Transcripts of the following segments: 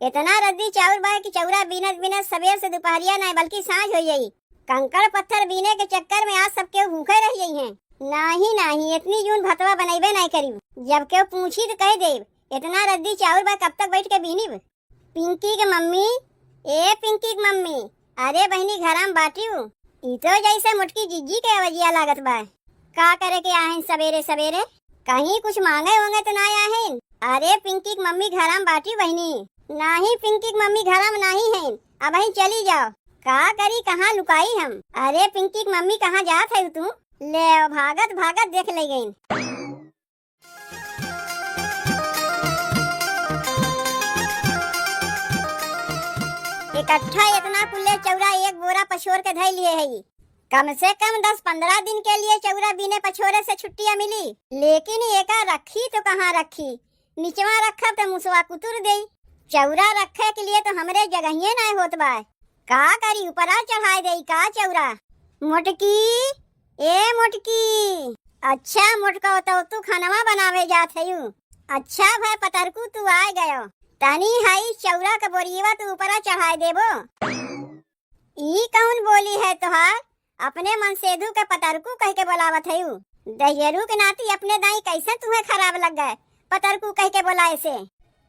इतना रद्दी चाउर बा कि चौरा बीनत बीनत सबेर से दोपहरिया नहीं बल्कि सांझ हो गई। कंकड़ पत्थर बीने के चक्कर में आज सबके भूखे रह गई हैं। नहीं इतनी जून भतवा बनैबे नहीं करी। जब के पूछी तो कह देव इतना रद्दी चाउर बा कब तक बैठ के बीनी। पिंकी के मम्मी, ए पिंकी के मम्मी, अरे बहनी घराम बाटी हूँ। ई तो जैसे मुटकी जिज्जी के अवजिया लागत बा। का करे के आहें सवेरे सवेरे? कहीं कुछ मांगे होंगे तो ना आहें। अरे पिंकी की मम्मी घराम बाटी बहनी। नहीं पिंकी की मम्मी घराम नहीं है, अब ही चली जाओ। का करी कहाँ लुकाई हम? अरे पिंकी की मम्मी कहाँ जात है तू? ले भागत भागत देख ले गई। इकट्ठा इतना कुल्ले चौरा एक बोरा पछोर के धै लिए है। कम से कम 10-15 दिन के लिए चौरा बीने पछोरे से छुट्टियां मिली, लेकिन एका रखी तो कहाँ रखी। निचवा रखा तो मुसवा कुतुर दे। चौरा रखे के लिए तो हमरे जगहिए नहीं होत बा। का करी ऊपरा चढ़ाई दे का चौरा। मोटकी, ए मोटकी। अच्छा मोटका तो तू खानवा बनावे जात है। अच्छा भाई पतरकू तू आ गयो। तनी हाई चौरा का बोरियवा तू ऊपरा चढ़ाई देबो। ई कौन बोली है तोहार? अपने मन सेधु के पतरकू कह के बोलावत है। दहियरू के नाती अपने दाई कैसे तुम्हें खराब लग गए पतरकू कह के बोलाए से।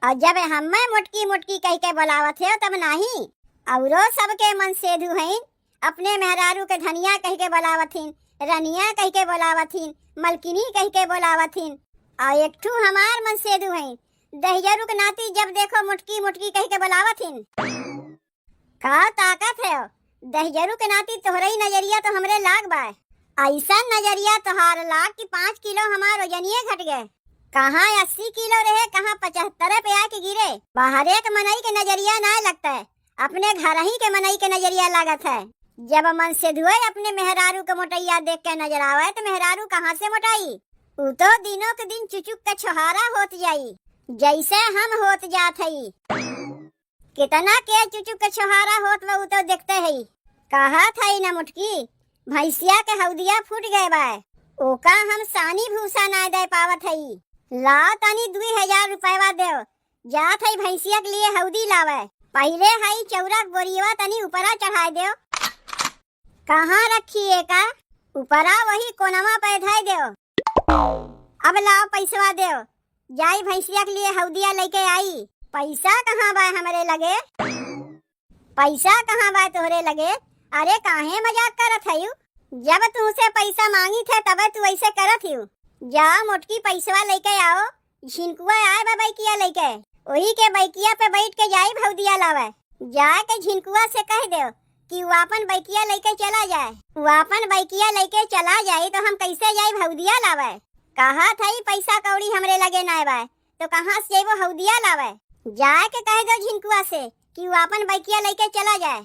और जब हमें मुटकी मुटकी कह के बोलावत है तब नहीं। औरो सबके मन सेधु हैं। अपने मेहरारू के धनिया कह के बोलावथिन, रनिया कह के बोलावथिन, मलकिनी कह के बोलावथिन। और एक ठू हमार मन सेधु हैं। दहियरू के नाती जब देखो मुटकी मुटकी कह के बोलावथिन। का ताकत है? दहियरू के नाती तोहरई नजरिया तो हमरे लाग बा। ऐसा नजरिया तोहार लाग कि 5 किलो हमार वजनिये घट गए। कहाँ 80 किलो रहे, कहाँ 75 पे आके गिरे। बाहर एक मनई के नजरिया ना लगता है, अपने घर ही के मनई के नजरिया लागत है। जब मन से धुए अपने मेहरारू के मोटैया देख के नजर आवे तो मेहरारू कहाँ से मोटाई। उ तो दिनों के दिन चुचुक के छोहारा होत जाई, जैसे हम होत जात हई। कितना के चुचुक के छोहारा होत वो तो देखते हई। कहा था ना मुटकी भैंसिया के हौदिया फूट गए बा, ओका हम सानी भूसा ना दे पावत हई। ला तनी 2000 रुपया दे, जात हई भैंसिया के लिए हौदी लावे। पहले हई चौरा बोरियवा तनी ऊपरा चढ़ाई दे। कहाँ रखी है का? ऊपरा वही कोनवा पे धाई दे। अब लाओ पैसवा दे, जाई भैंसिया के लिए हौदिया लेके आई। पैसा कहाँ बा हमरे लगे? पैसा कहाँ बा तोहरे लगे? अरे काहे मजाक करत हयू? जब तुमसे पैसा मांगी थे तब तू ऐसे करत हयू। जा मोटकी पैसवा लेके आओ। झिनकुआ आए बा बैकिया लेके, वही के बैकिया पे बैठ के जाई भौदिया लावे। जाए के झिनकुआ से कह दे कि वो अपन बैकिया लेके चला जाए। वो अपन बैकिया लेके चला जाए तो हम कैसे जाई भौदिया लावे? कहा था पैसा कौड़ी हमरे लगे ना बा, तो कहाँ से वो हौदिया लावे? जाए के कह दो झिनकुआ से कि वो अपन बैकिया लेके चला जाए।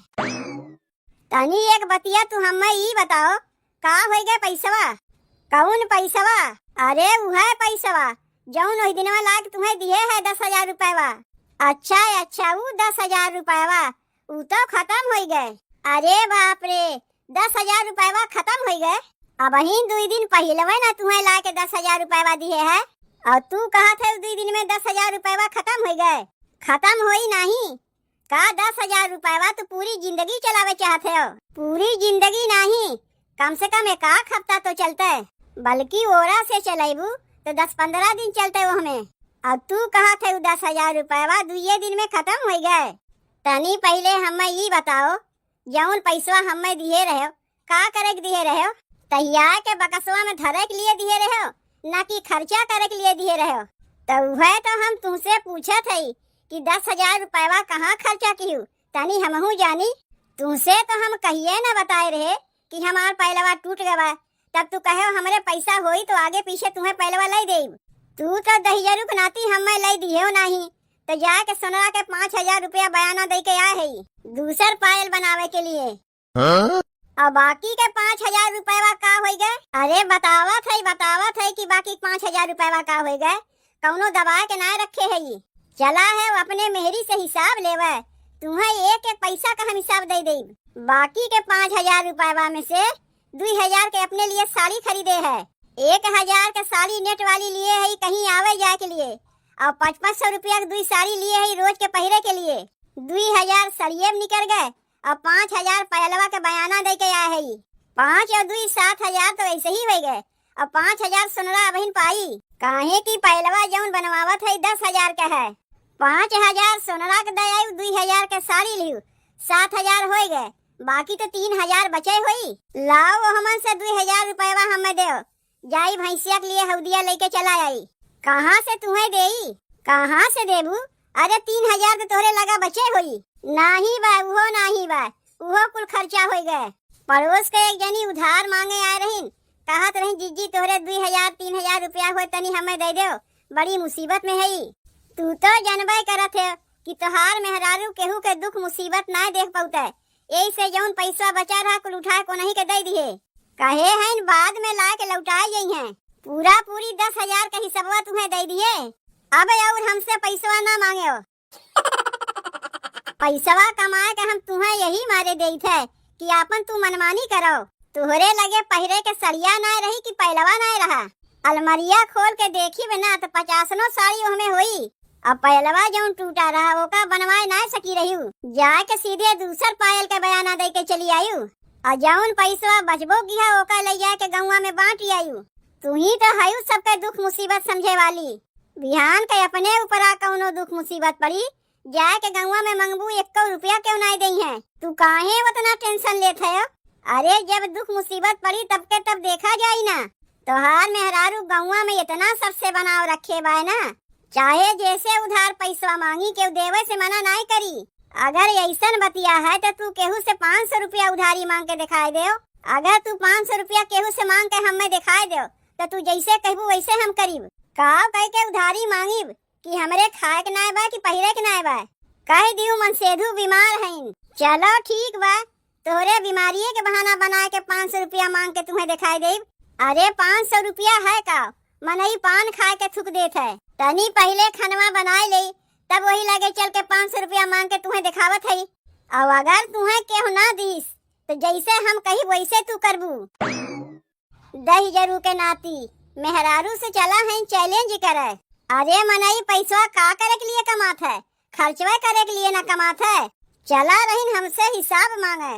तनी एक बतिया तू हमें ई बताओ, का हो गए पैसवा? कौन पैसवा? अरे वह पैसवा जौन ओहि दिनवा लाग तुम्हें दिए है 10,000 रुपया। अच्छा वो 10,000 रुपया वो तो खत्म हो गए। अरे बाप रे, 10,000 रुपया खत्म हो गए। अब ही 2 दिन पहले ना तुम्हें ला के 10,000 रुपया दिए है, और तू कहा थे 2 दिन में 10,000 रुपया खत्म हो गए। खत्म होई नहीं का 10,000 रुपया तो पूरी जिंदगी चलावे चाहते हो। पूरी जिंदगी नहीं, कम से कम 1 हफ्ता तो चलता है, बल्कि ओरा से चलेबू तो 10-15 दिन चलते वो हमें। अब तू कहा थे 10,000 रुपया 2 दिन में खत्म हो गए। तनी पहले हमें ये बताओ, जौन पैसवा हमें दिए रहे का करे के दिए रहे? तैयार के बकसवा में धरे के लिए दिए रहे ना कि खर्चा करे के लिए दिए रहे? तो वह तो हम तुमसे पूछा थे कि 10,000 रुपया कहाँ खर्चा की? तनी हमहू जानी। तुमसे तो हम कहिए न बताए रहे कि हमार पहलवा टूट गवा, तब तू कहे हमरे पैसा होई तो आगे पीछे तुम्हें पहलवा लाई दे। तू तो दहियरू के नाती हमें लाई दिए नहीं, तो जाके सोनरा के 5,000 रुपया बयाना दे के आए है दूसर पायल बनावे के लिए। और बाकी के 5,000 रुपया का हो गए? अरे बतावत है कि बाकी 5,000 रुपया का हो गए? कौनो दबा के ना रखे है। चला है वो अपने मेहरी से हिसाब लेवे, तुम्हें एक पैसा का हम हिसाब दे दे। बाकी के 5,000 रुपया में से 2,000 के अपने लिए साड़ी खरीदे है, 1,000 के साड़ी नेट वाली लिए है कहीं आवे जाए के लिए, और 500 रुपया की 2 साड़ी लिए है रोज के पहिरे के लिए। 2000 सड़िये में निकल गए और 5000 पहलवा के बयाना दे के आए है। 5 और 2 7,000 तो ऐसे ही हो गए और 5000 सोनरा बहन पाई। काहे की पहलवा जौन बनवावत है 10,000 का है। 5000 सोनरा के दे 2000 के साड़ी लियो 7,000 हो गए। बाकी तो 3,000 बचे हुई। लाओ हमन से 2,000 रुपया हमें दे जाई भैंसिया के लिए हौदिया लेके चला आई। कहाँ से तुम्हें देई? कहाँ से देबू? अरे 3,000 तो तोहरे लगा बचे हुई। नाही बा उहो कुल खर्चा हो गए। पड़ोस के एक जनी उधार मांगे आए रही, कहत रही जीजी तोहरे 2,000-3,000 रुपया हो तनी हमें दे दो, बड़ी मुसीबत में है। तू तो जनबे करत है कि तोहार मेहरारू केहू के दुख मुसीबत ना देख पाउते। यही से जौन पैसा बचा रहा कुल उठा को नहीं के दे दिए। कहे हैं बाद में ला के लौटाई गई हैं। पूरी 10,000 का हिसाबवा तुम्हें दे दिए। अब और हमसे पैसा ना मांगे हो। पैसा कमाए के हम तुम्हें यही मारे दे थे कि आपन तू मनमानी करो। तुहरे लगे पहिरे के सड़िया ना रही कि पहलवा ना रहा। अलमरिया खोल के देखी बिना तो 50 साड़ी हमें हुई। अब पहलवा जौन टूटा रहा ओका बनवाए ना सकी रही। जाए के सीधे दूसर पायल के बयाना दे के चली आयु और जौन पैसा बचबो गिया ओका ले जाए के गौवा में बांट आयु। तू ही तो है सबके दुख मुसीबत समझे वाली। बिहान के अपने ऊपर आ कौनो दुख मुसीबत पड़ी जाए के गौवा में मंगबू 1 रुपया क्यों नहीं दई है। तू काहे उतना टेंशन लेत है? अरे जब दुख मुसीबत पड़ी तब के तब देखा जाई ना। तोहार मेहरारू गौवा में इतना सबसे बनाव रखे बाय ना, चाहे जैसे उधार पैसा मांगी के देवे से मना नहीं करी। अगर ऐसन बतिया है तो तू केहू से 500 रुपया उधारी मांग के दिखाई दे। अगर तू 500 रुपया केहू से मांग के हमें दिखाई दे तो तू जैसे कहबू वैसे हम करीब। काव कह के उधारी मांगी कि हमरे खाए के नाय बा कि पहिरे के नाय बा। कह दियो मन सेधु बीमार हैं। चलो ठीक बा, तोहरे बीमारिये के बहाना बना के 500 रुपया मांग के तुम्हें दिखाई दे। अरे 500 रुपया है का मनई पान खाए के थूक देत है। तनी पहले खनवा बनाए ले तब वही लगे चल के 500 रुपया मांग के तुम्हें दिखावत है। और अगर तुम्हें केहू ना दीस तो जैसे हम कही वैसे तू करबू। दही जरू के नाती मेहरारू से चला है चैलेंज करे। अरे मनई पैसा का करे के लिए कमात है, खर्चवा करे के लिए ना कमात है। चला रही हमसे हिसाब मांगे।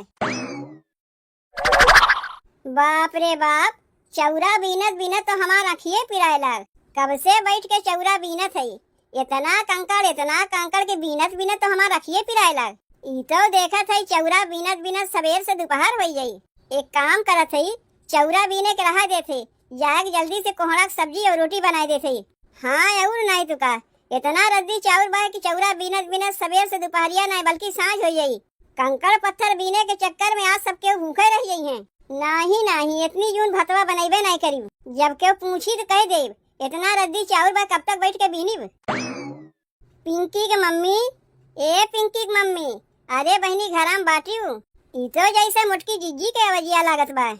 बाप रे बाप, चौरा बीनत तो हमारा अखिए पिराए लग। कब से बैठ के चौरा बीनत है। इतना कंकड़ के बीनत तो हमारा अखिए पिराए लग। ई तो देखत है चौरा बीनत सवेर से दोपहर हो गई। एक काम करत है, चौरा बीने के रहा देथे जाके जल्दी से कोहड़ा सब्जी और रोटी बनाए देथे। हाँ और नहीं तो का इतना रद्दी चाउर बा कि चौरा बीनत सवेर से दोपहरिया नहीं बल्कि सांझ हो गई। कंकड़ पत्थर बीने के चक्कर में आज सबके भूखे रह गई हैं। नहीं इतनी जून भतवा बनैबे नहीं करी। जब के पूछी तो कह देव इतना रद्दी चाउर बा कब तक बैठ के बीनी। पिंकी के मम्मी, ए पिंकी के मम्मी, अरे बहनी घराम बाटी हूँ। ई तो जैसे मुटकी जीजी के अवजिया लागत बा।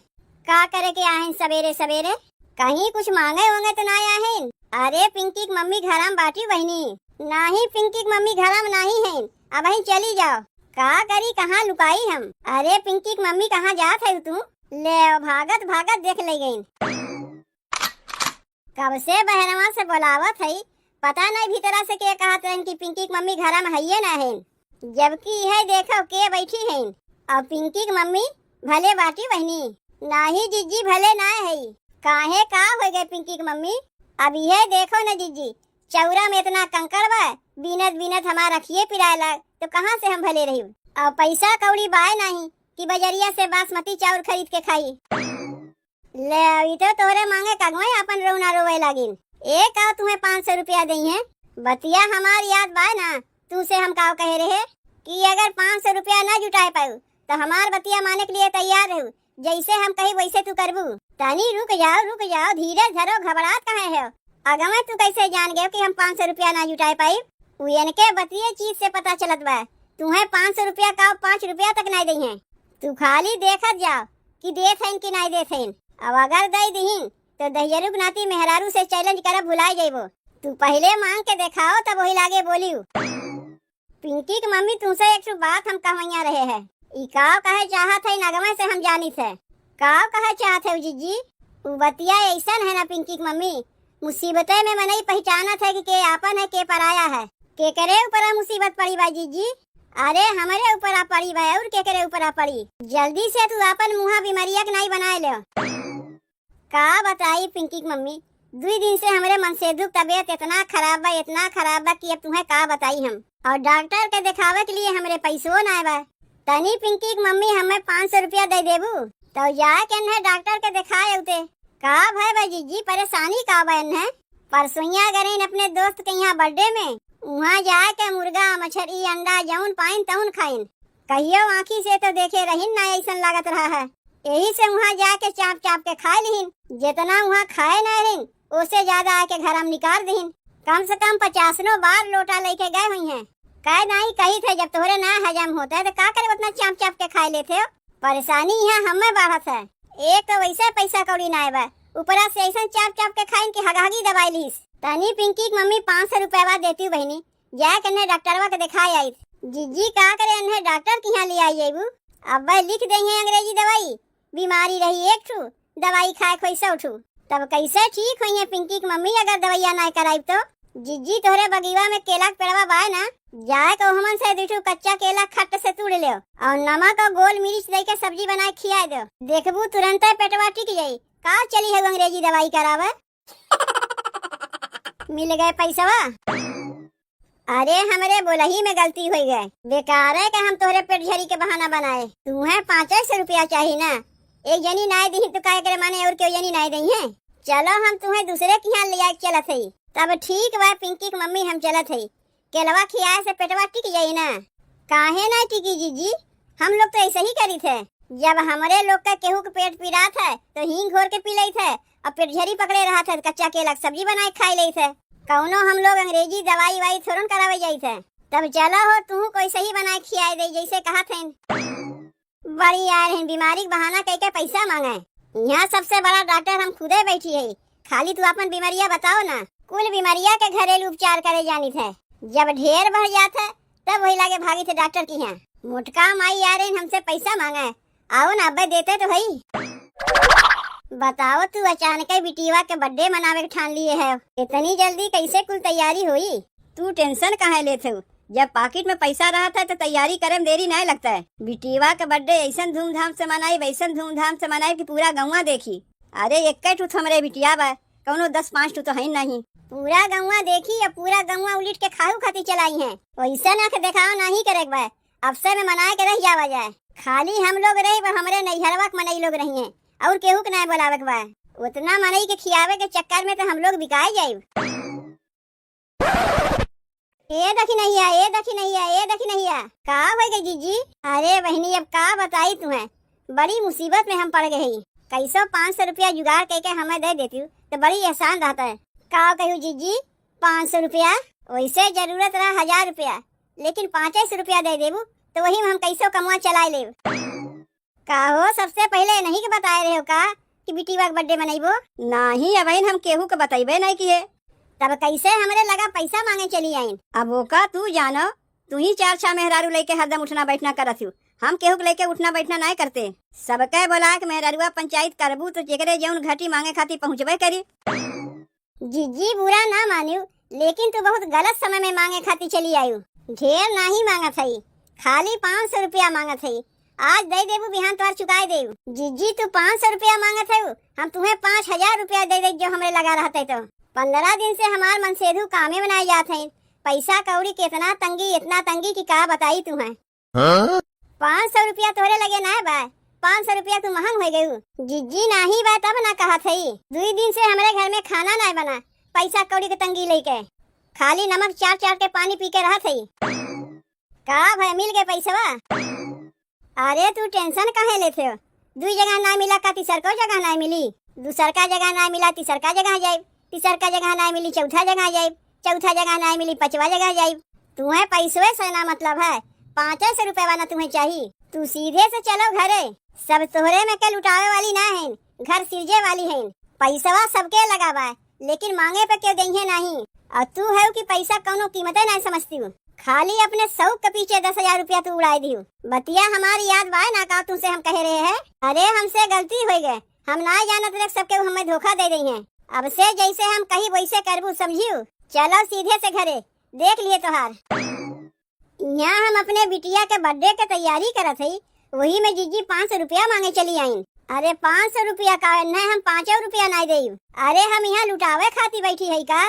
का करे के आहें सवेरे सवेरे? कहीं कुछ मांगे होंगे तो ना आहें। अरे पिंकी की मम्मी घराम बाटी बहनी। नहीं पिंकी की मम्मी घराम नहीं है, अब ही चली जाओ। का करी कहाँ लुकाई हम? अरे पिंकी की मम्मी कहाँ जात है तू? ले भागत देख ले गई। कब से बहरवा से बुलावत है, पता नहीं भीतरा से के कहत रहन कि पिंकी की मम्मी घरा में है ना है। जबकि यह देखो के बैठी है। और पिंकी की मम्मी भले बाटी बहनी। नहीं जीजी भले ना है। काहे का हो गए पिंकी की मम्मी? अब यह देखो ना जीजी, चौरा में इतना कंकड़ बा, बीनत हमारा रखिए पिराए लग तो कहाँ से हम भले रही। और पैसा कौड़ी बाय नहीं कि बजरिया से बासमती चाउर खरीद के खाई। ले तो तोरे मांगे कगवे अपन रोना रोवे लागिन। एक आओ तुम्हें 500 रुपया दई है। बतिया हमारी याद बा ना, तू से हम काव कहे रहे कि अगर 500 रुपया ना जुटाए पाऊ तो हमार बतिया माने के लिए तैयार रहू। जैसे हम कही वैसे तू करबू। तनी रुक जाओ धीरे धरो, घबरात कहे है। अगवा तू कैसे जान गए कि हम 500 रुपया ना जुटाए पाई? उनके बतिये चीज से पता चलत बा। तुम्हें 500 रुपया का 5 रुपया तक नहीं दई है। तू खाली देखत जाओ कि देत हैं कि नहीं देत हैं। अब अगर दई दीहिन तो दहियरुक नाती मेहरारू से चैलेंज करब भुलाई जाइबो। तू पहले मांग के दिखाओ तब वही लागे बोलियो। पिंकी की मम्मी तुमसे एक बात हम कहवैया रहे है। ई काव कहे चाहत है नगमे से हम जानी थे। काव कहे चाहत है जीजी? उ बतिया ऐसा है ना पिंकी की मम्मी, मुसीबतें में मनई पहचानत है कि के आपन है के पराया है। के करे ऊपर मुसीबत पड़ी बा जीजी? अरे हमारे ऊपर आ पड़ी बा और के करे ऊपर आ पड़ी। जल्दी से तू अपन मुहा बीमारिया के नहीं बनाए ले। का बताई पिंकी की मम्मी, 2 दिन से हमारे मन से दुख तबीयत इतना खराब बा कि अब तुम्हें का बताई हम। और डॉक्टर के दिखावे के लिए हमारे पैसों ना बा। तनी पिंकी की मम्मी हमें 500 रुपया दे देबू तो जाए के है डॉक्टर के दिखाए उते। का भाई बा जीजी परेशानी का बहन है? परसोइया गए अपने दोस्त के यहाँ बर्थडे में, वहाँ जाए के मुर्गा मछली अंडा जौन पाइन तौन खाइन। कहियो आँखी से तो देखे रहीन ना ऐसा लागत रहा है। यही से वहाँ जाके चाप चाप के खाए लिहिन। जितना वहाँ खाए न रहीन उससे ज्यादा आके घर हम निकाल दीन। कम से कम 50 बार लोटा लेके गए हुई हैं। कह नहीं कही थे जब तोहरे ना हजम होता है तो का करे उतना चाप चाप के खाए लेते हो। परेशानी यहाँ हमें बढ़त है। एक तो वैसे पैसा कौड़ी ना बा, ऊपरा से ऐसा चाप चाप के खाइन की हगागी दवाई लीस। तनी पिंकी की मम्मी 500 रुपया देती बहनी, जाए कन्ने डॉक्टरवा के दिखाई आई। जीजी का करे अन्हे डॉक्टर के यहाँ ले आई अबू। अब लिख देंगे अंग्रेजी दवाई, बीमारी रही एक ठू दवाई खाए खोई 100 ठू, तब कैसे ठीक हुई है पिंकी की मम्मी अगर दवाइया ना कराई तो। जीजी तोहरे बगीवा में केला के पेड़वा बाय ना, जाए को हमन से 2 कच्चा केला खट से तोड़ ले और नमक और गोल मिर्च दे के सब्जी बनाए खिया दो। देखबू तुरंत पेटवा टिक जाई। का चली है अंग्रेजी दवाई करावे। मिल गए पैसवा। अरे हमारे बोलही में गलती हो गए। बेकार है कि हम तोहरे पेट झरी के बहाना बनाए। तुम्हें 500 रुपया चाहिए ना, एक जनी नाय दी तो काय करे माने और क्यों जनी नाय दी है। चलो हम तुम्हें दूसरे के यहाँ ले आए चलत है। तब ठीक बा पिंकी की मम्मी हम चलत है। केलवा खियाए से पेटवा टिक जाई ना। काहे ना टिकी जीजी, हम लोग तो ऐसे ही करी थे। जब हमारे लोग का केहू के पेट पीड़ा था तो हींग घोर के पी ले थे और पेट झरी पकड़े रहा था कच्चा केला सब्जी बनाए खाई ले थे। कौनो हम लोग अंग्रेजी दवाई वाई थोड़न करावे जाई थे। तब चला हो तू कोई सही बनाए खियाए दे जैसे कहा थे। बड़ी यार है बीमारी बहाना कह के पैसा मांगे। यहाँ सबसे बड़ा डॉक्टर हम खुदे बैठी है। खाली तू अपन बीमारियाँ बताओ ना। कुल बीमारियाँ के घरेलू उपचार करे जानी थे। जब ढेर बढ़ जाता तब वही लागे भागी थे डॉक्टर की यहाँ। मोटका माई यार हमसे पैसा मांगे। आओ ना अब देते तो भाई। बताओ तू अचानक बिटिया के बर्थडे मनावे के ठान लिए है। इतनी जल्दी कैसे कुल तैयारी हुई? तू टेंशन काहे लेते हो? जब पॉकेट में पैसा रहा था तो तैयारी करे में देरी नहीं लगता है। बिटिया के बर्थडे ऐसा धूमधाम से मनाई वैसन धूमधाम से मनाई कि पूरा गौवा देखी। अरे एक ठू हमारे बिटिया बा, कौनो 10-5 ठू तो है नहीं। पूरा गौवा देखी या पूरा गौवा उलिट के खाऊ खाती चलाई है। वैसा ना दिखाओ नहीं करे बा, अवसर में मनाए के रह जावा जाए। खाली हम लोग रही वो हमारे नैहरवा के मनई लोग रही है और केहू के नहीं बोलावे के बा। उतना मनई के खियावे के चक्कर में तो हम लोग बिकाए जाए। ये देखी नहीं है, ये देखी नहीं है, ये देखी नहीं है। का हो गई जीजी? अरे बहनी अब का बताई तुम्हें, बड़ी मुसीबत में हम पड़ गए। कैसो 500 रुपया जुगाड़ करके हमें दे देती हूँ तो बड़ी एहसान रहता है। का कहूँ जीजी 500 रुपया? वैसे जरूरत रहा 1000 रुपया, लेकिन 500 रुपया दे देबू तो वही में हम कैसो कमुआ चला ले। का हो सबसे पहले नहीं के बताए रहे हो का कि बिटिया का बर्थडे मनाइबो? नहीं अब हम केहू के बताइबे नहीं किए। तब कैसे हमारे लगा पैसा मांगे चली आईन? अब वो का तू जानो, तू ही 4-6 मेहरारू लेके हरदम उठना बैठना करत हूँ। हम केहू के लेके उठना बैठना नहीं करते। सबके बोला के मेहरारुआ पंचायत करबू तो जेकरे जौन घटी मांगे खाती पहुँचबे करी। जीजी बुरा ना मानियो, लेकिन तू बहुत गलत समय में मांगे खाती चली आयु। ढेर नहीं मांगा था, खाली 500 रुपया मांगा था। आज दे देबू बिहान तोहर चुकाए देबू। जीजी तू 500 रुपया मांगा था, हम तुम्हें 5000 रुपया दे जो हमें लगा रहते। तो 15 दिन से हमार मनसेधु कामे बनाए जाते हैं। पैसा कौड़ी के इतना तंगी की का बताई तुम्हें। 500 रुपया तोरे लगे ना बा, 500 रुपया तू महंग हो गयू। जीजी नहीं बा तब ना कहा थी। 2 दिन से हमारे घर में खाना नहीं बना, पैसा कौड़ी के तंगी लेके खाली नमक चाट के पानी पी के रहा थी। का भाई मिल गए पैसा? अरे तू टेंशन काहे लेते हो? 2 जगह ना मिला का तीसर को जगह ना मिली, दूसर का जगह ना मिला तीसर का जगह जाए, तीसर का जगह ना मिली चौथा जगह जाए, चौथा जगह ना मिली 5वां जगह जाए। तुम्हें पैसों से ना मतलब है, 500 रुपया वाला तुम्हें चाहिए। तू सीधे से चलो घरे, सब तोहरे में के लुटावे वाली ना है, घर सिरजे वाली है। पैसा सबके लगावा लेकिन मांगे पे क्यों देंगे नहीं। और तू है कि पैसा कौनो कीमत नहीं समझती हूँ, खाली अपने शौक के पीछे 10,000 रुपया तू उड़ाई दी। बतिया हमारी याद बाय ना का तुमसे हम कह रहे हैं। अरे हमसे गलती हो गए, हम ना जानत रहे सबके हमें धोखा दे दी है। 500 रुपया तोहरे लगे ना बा, 500 रुपया तू महंग हो गयू। जीजी नहीं बा तब ना कहा थी। 2 दिन से हमारे घर में खाना नहीं बना, पैसा कौड़ी के तंगी लेके खाली नमक चाट के पानी पी के रहा थी। का भाई मिल गए पैसा? अरे अब से जैसे हम कही वैसे करबू, समझियो। चलो सीधे से घरे, देख लिए तोहार। यहाँ हम अपने बिटिया के बर्थडे के तैयारी करत हई, वही में जीजी 500 रुपया मांगे चली आईन। अरे 500 रुपया का नहीं, हम 5 रुपया नहीं देयू। अरे हम यहाँ लुटावे खाती बैठी है का?